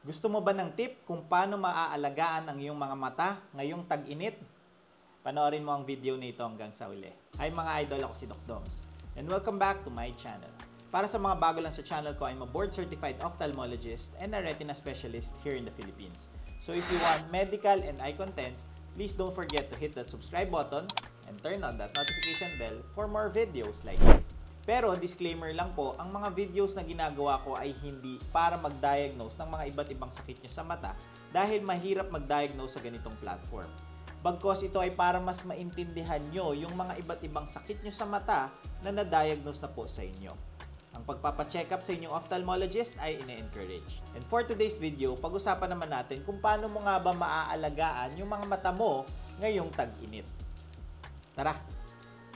Gusto mo ba ng tip kung paano maaalagaan ang iyong mga mata ngayong tag-init? Panoorin mo ang video nito hanggang sa uli. Hi mga idol, ako si Doc Doms. And welcome back to my channel. Para sa mga bago lang sa channel ko, I'm a board-certified ophthalmologist and a retina specialist here in the Philippines. So if you want medical and eye contents, please don't forget to hit the subscribe button and turn on that notification bell for more videos like this. Pero disclaimer lang po, ang mga videos na ginagawa ko ay hindi para mag-diagnose ng mga iba't ibang sakit nyo sa mata dahil mahirap mag-diagnose sa ganitong platform. Bagkos ito ay para mas maintindihan nyo yung mga iba't ibang sakit nyo sa mata na na-diagnose na po sa inyo. Ang pagpapacheck up sa inyong ophthalmologist ay ine-encourage. And for today's video, pag-usapan naman natin kung paano mo nga ba maaalagaan yung mga mata mo ngayong tag-init. Tara,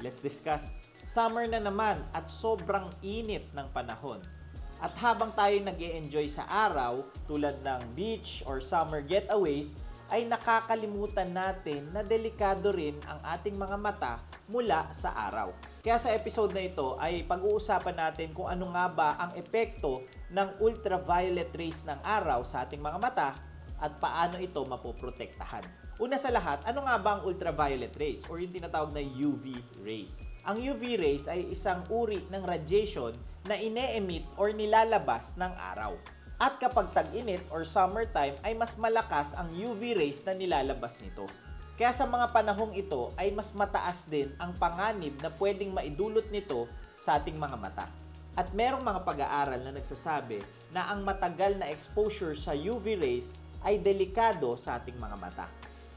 let's discuss. Summer na naman at sobrang init ng panahon. At habang tayo nag-e-enjoy sa araw, tulad ng beach or summer getaways, ay nakakalimutan natin na delikado rin ang ating mga mata mula sa araw. Kaya sa episode na ito ay pag-uusapan natin kung ano nga ba ang epekto ng ultraviolet rays ng araw sa ating mga mata at paano ito mapoprotektahan. Una sa lahat, ano nga ba ang ultraviolet rays or yung tinatawag na UV rays? Ang UV rays ay isang uri ng radiation na ine-emit or nilalabas ng araw. At kapag tag-init or summertime ay mas malakas ang UV rays na nilalabas nito. Kaya sa mga panahong ito ay mas mataas din ang panganib na pwedeng maidulot nito sa ating mga mata. At merong mga pag-aaral na nagsasabi na ang matagal na exposure sa UV rays ay delikado sa ating mga mata.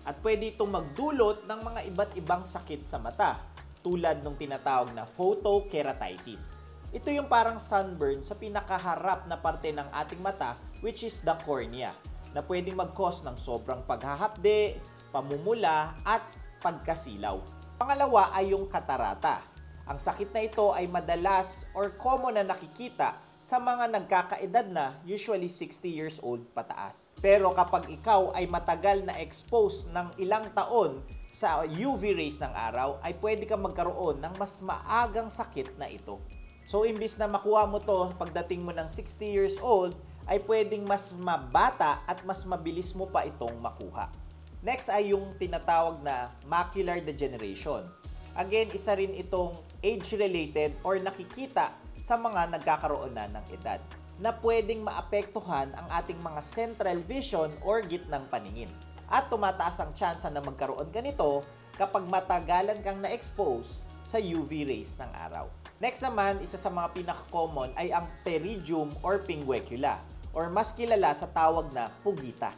At pwede itong magdulot ng mga iba't ibang sakit sa mata, tulad ng tinatawag na photokeratitis. Ito yung parang sunburn sa pinakaharap na parte ng ating mata, which is the cornea, na pwedeng mag-cause ng sobrang paghahapde, pamumula, at pagkasilaw. Pangalawa ay yung katarata. Ang sakit na ito ay madalas or common na nakikita sa mga nagkakaedad na, usually 60 years old pataas. Pero kapag ikaw ay matagal na expose ng ilang taon sa UV rays ng araw, ay pwede kang magkaroon ng mas maagang sakit na ito. So, imbis na makuha mo to pagdating mo ng 60 years old, ay pwedeng mas mabata at mas mabilis mo pa itong makuha. Next ay yung tinatawag na macular degeneration. Again, isa rin itong age-related or nakikita sa mga nagkakaroon na ng edad na pwedeng maapektuhan ang ating mga central vision or gitnang paningin. At tumataas ang tsansa na magkaroon ka nito kapag matagalan kang na-expose sa UV rays ng araw. Next naman, isa sa mga pinaka-common ay ang pterygium or pinguecula or mas kilala sa tawag na pugita.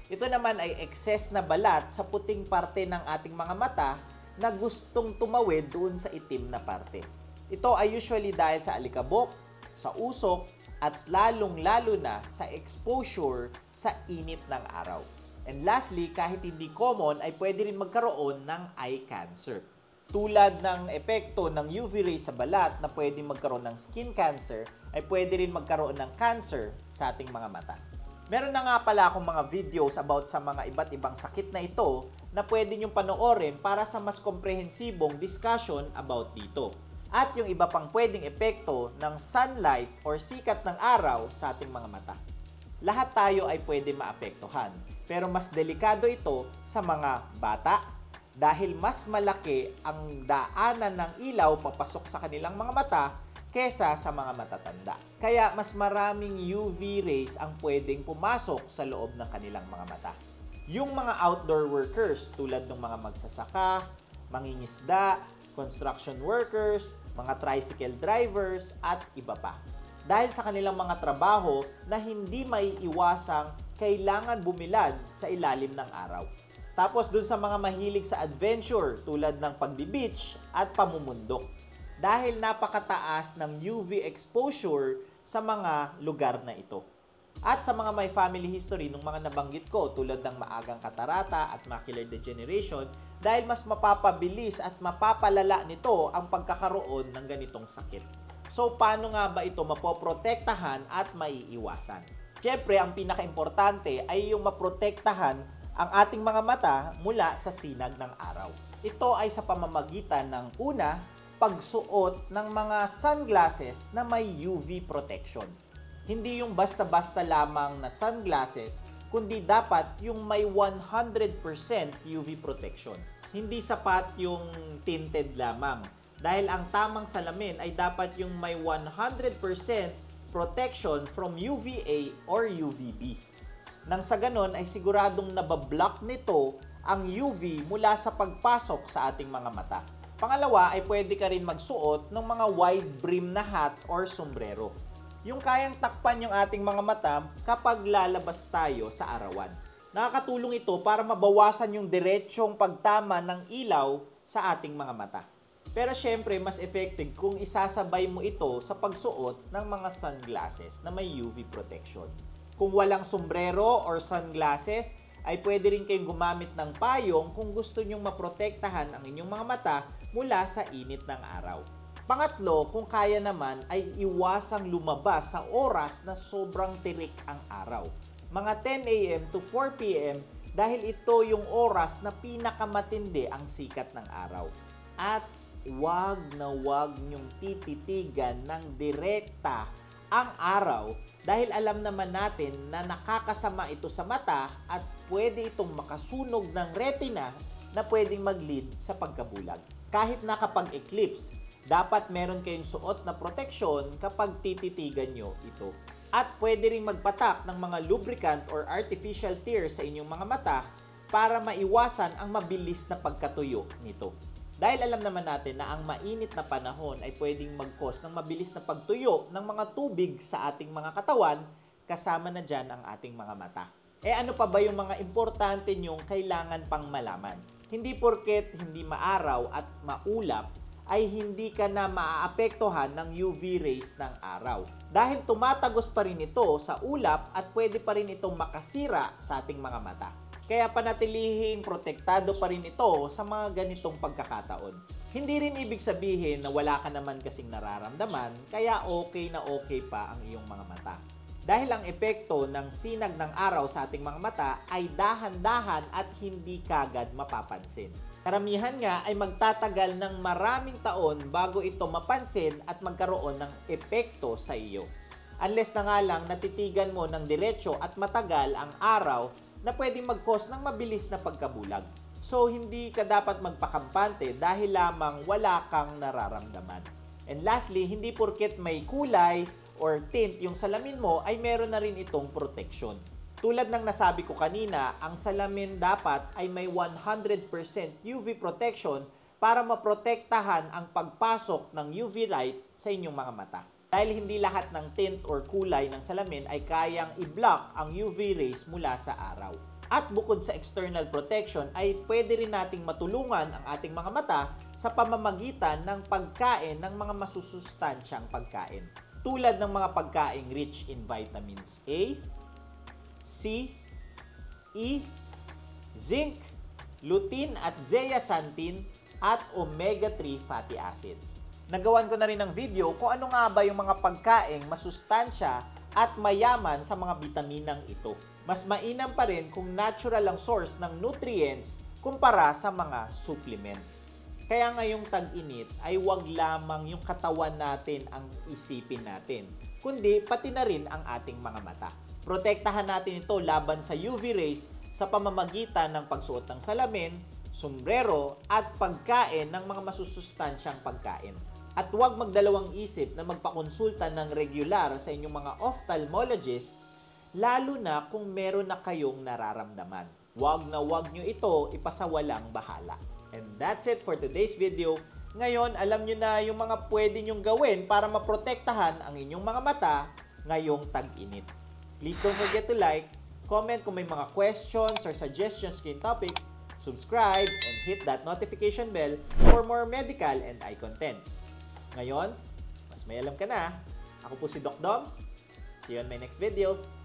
Ito naman ay excess na balat sa puting parte ng ating mga mata na gustong tumawid doon sa itim na parte. Ito ay usually dahil sa alikabok, sa usok, at lalong-lalo na sa exposure sa init ng araw. And lastly, kahit hindi common, ay pwede rin magkaroon ng eye cancer. Tulad ng epekto ng UV rays sa balat na pwede magkaroon ng skin cancer, ay pwede rin magkaroon ng cancer sa ating mga mata. Meron na nga pala akong mga videos about sa mga iba't ibang sakit na ito na pwede nyong panoorin para sa mas komprehensibong discussion about dito. At yung iba pang pwedeng epekto ng sunlight or sikat ng araw sa ating mga mata. Lahat tayo ay pwede maapektuhan, pero mas delikado ito sa mga bata dahil mas malaki ang daanan ng ilaw papasok sa kanilang mga mata kesa sa mga matatanda. Kaya mas maraming UV rays ang pwedeng pumasok sa loob ng kanilang mga mata. Yung mga outdoor workers tulad ng mga magsasaka, mangingisda, construction workers, mga tricycle drivers, at iba pa. Dahil sa kanilang mga trabaho na hindi maiiwasang kailangan bumilad sa ilalim ng araw. Tapos dun sa mga mahilig sa adventure tulad ng pagbi-beach at pamumundok. Dahil napakataas ng UV exposure sa mga lugar na ito. At sa mga may family history ng mga nabanggit ko tulad ng maagang katarata at macular degeneration, dahil mas mapapabilis at mapapalala nito ang pagkakaroon ng ganitong sakit. So, paano nga ba ito mapoprotektahan at maiiwasan? Siyempre, ang pinaka-importante ay yung maprotektahan ang ating mga mata mula sa sinag ng araw. Ito ay sa pamamagitan ng una, pagsuot ng mga sunglasses na may UV protection. Hindi yung basta-basta lamang na sunglasses, kundi dapat yung may 100% UV protection. Hindi sapat yung tinted lamang. Dahil ang tamang salamin ay dapat yung may 100% protection from UVA or UVB. Nang sa ganon ay siguradong nabablock nito ang UV mula sa pagpasok sa ating mga mata. Pangalawa ay pwede ka rin magsuot ng mga wide brim na hat or sombrero. Yung kayang takpan yung ating mga mata kapag lalabas tayo sa arawan. Nakakatulong ito para mabawasan yung diretsyong pagtama ng ilaw sa ating mga mata. Pero syempre, mas effective kung isasabay mo ito sa pagsuot ng mga sunglasses na may UV protection. Kung walang sombrero or sunglasses, ay pwede rin kayong gumamit ng payong kung gusto nyong maprotektahan ang inyong mga mata mula sa init ng araw. Pangatlo, kung kaya naman ay iwasang lumabas sa oras na sobrang tirik ang araw. Mga 10 AM to 4 PM dahil ito yung oras na pinakamatindi ang sikat ng araw. At wag na wag nyong tititigan ng direkta ang araw dahil alam naman natin na nakakasama ito sa mata at pwede itong makasunog ng retina na pwedeng mag-lead sa pagkabulag. Kahit nakapag-eclipse, dapat meron kayong suot na proteksyon kapag tititigan nyo ito. At pwede rin magpatak ng mga lubricant or artificial tears sa inyong mga mata para maiwasan ang mabilis na pagkatuyo nito. Dahil alam naman natin na ang mainit na panahon ay pwedeng mag-cause ng mabilis na pagtuyo ng mga tubig sa ating mga katawan, kasama na dyan ang ating mga mata. Ano pa ba yung mga importante nyong kailangan pang malaman? Hindi porket hindi maaraw at maulap, ay hindi ka na maaapektuhan ng UV rays ng araw. Dahil tumatagos pa rin ito sa ulap at pwede pa rin itong makasira sa ating mga mata. Kaya panatilihing protektado pa rin ito sa mga ganitong pagkakataon. Hindi rin ibig sabihin na wala ka naman kasing nararamdaman, kaya okay na okay pa ang iyong mga mata. Dahil ang epekto ng sinag ng araw sa ating mga mata ay dahan-dahan at hindi kagad mapapansin. Karamihan nga ay magtatagal ng maraming taon bago ito mapansin at magkaroon ng epekto sa iyo. Unless na nga lang natitigan mo ng diretsyo at matagal ang araw na pwedeng mag-cause ng mabilis na pagkabulag. So, hindi ka dapat magpakampante dahil lamang wala kang nararamdaman. And lastly, hindi porket may kulay or tint yung salamin mo ay meron na rin itong protection. Tulad ng nasabi ko kanina, ang salamin dapat ay may 100% UV protection para maprotektahan ang pagpasok ng UV light sa inyong mga mata. Dahil hindi lahat ng tint or kulay ng salamin ay kayang i-block ang UV rays mula sa araw. At bukod sa external protection ay pwede rin nating matulungan ang ating mga mata sa pamamagitan ng pagkain ng mga masusustansyang pagkain. Tulad ng mga pagkaing rich in vitamins A, C, E, zinc, lutein at zeaxanthin at omega-3 fatty acids. Nagawan ko na rin ng video kung ano nga ba yung mga pagkaing masustansya at mayaman sa mga bitaminang ito. Mas mainam pa rin kung natural ang source ng nutrients kumpara sa mga supplements. Kaya ngayong tag-init ay wag lamang yung katawan natin ang isipin natin, kundi pati na rin ang ating mga mata. Protektahan natin ito laban sa UV rays sa pamamagitan ng pagsuot ng salamin, sombrero at pagkain ng mga masusustansyang pagkain. At huwag magdalawang isip na magpakonsulta ng regular sa inyong mga ophthalmologists, lalo na kung meron na kayong nararamdaman. Huwag na huwag nyo ito ipasawalang bahala. And that's it for today's video. Ngayon, alam nyo na yung mga pwede nyong gawin para maprotektahan ang inyong mga mata ngayong tag-init. Please don't forget to like, comment kung may mga questions or suggestions kayong topics, subscribe, and hit that notification bell for more medical and eye contents. Ngayon, mas may alam ka na. Ako po si Doc Doms. See you on my next video.